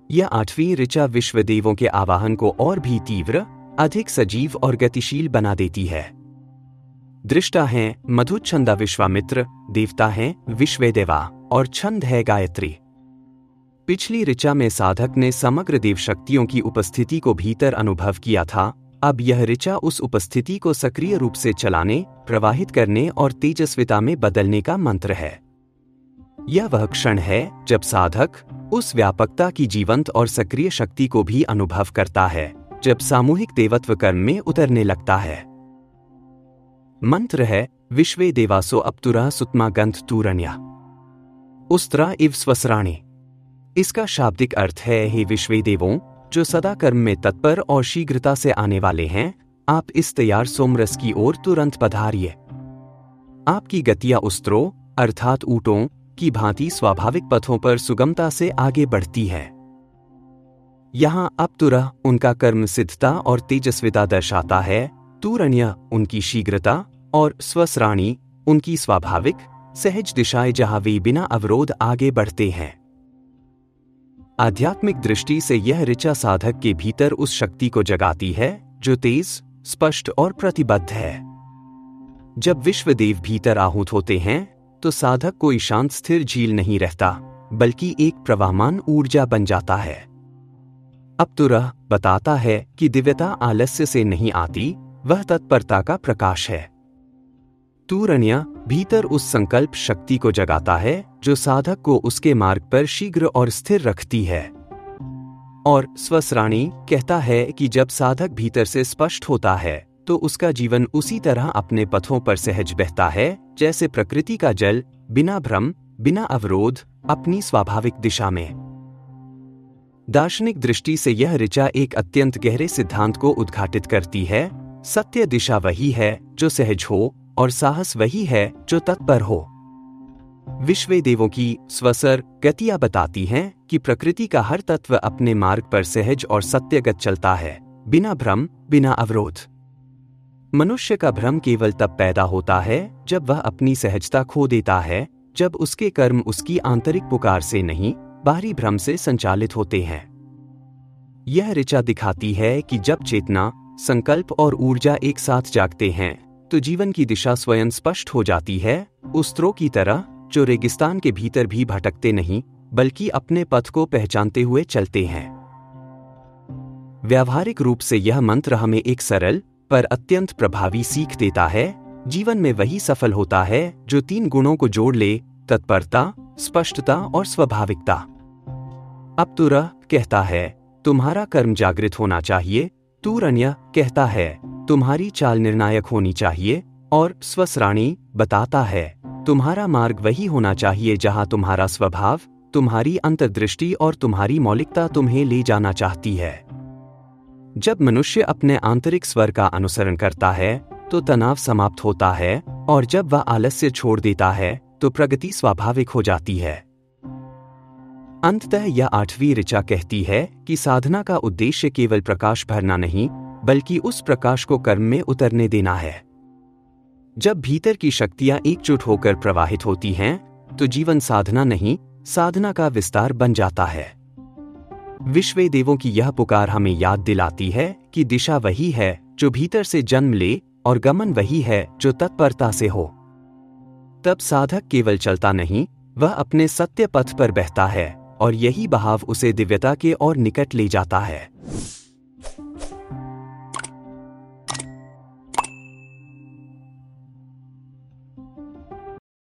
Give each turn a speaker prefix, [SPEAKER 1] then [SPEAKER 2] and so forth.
[SPEAKER 1] यह आठवीं ऋचा विश्वदेवों के आवाहन को और भी तीव्र, अधिक सजीव और गतिशील बना देती है। दृष्टा हैं मधुच्छंदा विश्वामित्र, देवता हैं विश्वेदेवा और छंद है गायत्री। पिछली ऋचा में साधक ने समग्र देव शक्तियों की उपस्थिति को भीतर अनुभव किया था। अब यह ऋचा उस उपस्थिति को सक्रिय रूप से चलाने, प्रवाहित करने और तेजस्विता में बदलने का मंत्र है। यह वह क्षण है जब साधक उस व्यापकता की जीवंत और सक्रिय शक्ति को भी अनुभव करता है, जब सामूहिक देवत्व कर्म में उतरने लगता है। मंत्र है विश्वे देवासो अप्तुरा सुतमा गंध तूरण्या उस्त्रा इव स्वसराणी। इसका शाब्दिक अर्थ है, हे विश्वे देवों जो सदा कर्म में तत्पर और शीघ्रता से आने वाले हैं, आप इस तैयार सोमरस की ओर तुरंत पधारिए। आपकी गतियां उस्त्रों अर्थात ऊंटों की भांति स्वाभाविक पथों पर सुगमता से आगे बढ़ती है। यहां अप्तुरः उनका कर्म सिद्धता और तेजस्विता दर्शाता है, तूरण्य उनकी शीघ्रता और स्वसराणी उनकी स्वाभाविक सहज दिशाएं जहां वे बिना अवरोध आगे बढ़ते हैं। आध्यात्मिक दृष्टि से यह ऋचा साधक के भीतर उस शक्ति को जगाती है जो तेज, स्पष्ट और प्रतिबद्ध है। जब विश्वदेव भीतर आहूत होते हैं तो साधक कोई शांत स्थिर झील नहीं रहता, बल्कि एक प्रवाहमान ऊर्जा बन जाता है। अप्तुरः बताता है कि दिव्यता आलस्य से नहीं आती, वह तत्परता का प्रकाश है। तूरण्य भीतर उस संकल्प शक्ति को जगाता है जो साधक को उसके मार्ग पर शीघ्र और स्थिर रखती है। और स्वसराणी कहता है कि जब साधक भीतर से स्पष्ट होता है तो उसका जीवन उसी तरह अपने पथों पर सहज बहता है जैसे प्रकृति का जल, बिना भ्रम, बिना अवरोध, अपनी स्वाभाविक दिशा में। दार्शनिक दृष्टि से यह ऋचा एक अत्यंत गहरे सिद्धांत को उद्घाटित करती है। सत्य दिशा वही है जो सहज हो और साहस वही है जो तत्पर हो। विश्वे देवों की स्वसर गतियां बताती हैं कि प्रकृति का हर तत्व अपने मार्ग पर सहज और सत्यगत चलता है, बिना भ्रम, बिना अवरोध। मनुष्य का भ्रम केवल तब पैदा होता है जब वह अपनी सहजता खो देता है, जब उसके कर्म उसकी आंतरिक पुकार से नहीं, बाहरी भ्रम से संचालित होते हैं। यह ऋचा दिखाती है कि जब चेतना, संकल्प और ऊर्जा एक साथ जागते हैं तो जीवन की दिशा स्वयं स्पष्ट हो जाती है, उस्त्रों की तरह जो रेगिस्तान के भीतर भी भटकते नहीं बल्कि अपने पथ को पहचानते हुए चलते हैं। व्यावहारिक रूप से यह मंत्र हमें एक सरल पर अत्यंत प्रभावी सीख देता है। जीवन में वही सफल होता है जो 3 गुणों को जोड़ ले, तत्परता, स्पष्टता और स्वाभाविकता। अप्तुरः कहता है तुम्हारा कर्म जागृत होना चाहिए, तूरण्य कहता है तुम्हारी चाल निर्णायक होनी चाहिए, और स्वसराणी बताता है तुम्हारा मार्ग वही होना चाहिए जहां तुम्हारा स्वभाव, तुम्हारी अंतर्दृष्टि और तुम्हारी मौलिकता तुम्हें ले जाना चाहती है। जब मनुष्य अपने आंतरिक स्वर का अनुसरण करता है तो तनाव समाप्त होता है, और जब वह आलस्य छोड़ देता है तो प्रगति स्वाभाविक हो जाती है। अंततः यह 8वीं ऋचा कहती है कि साधना का उद्देश्य केवल प्रकाश भरना नहीं, बल्कि उस प्रकाश को कर्म में उतरने देना है। जब भीतर की शक्तियां एकजुट होकर प्रवाहित होती हैं, तो जीवन साधना नहीं, साधना का विस्तार बन जाता है। विश्वे देवों की यह पुकार हमें याद दिलाती है कि दिशा वही है जो भीतर से जन्म ले, और गमन वही है जो तत्परता से हो। तब साधक केवल चलता नहीं, वह अपने सत्य पथ पर बहता है, और यही बहाव उसे दिव्यता के और निकट ले जाता है।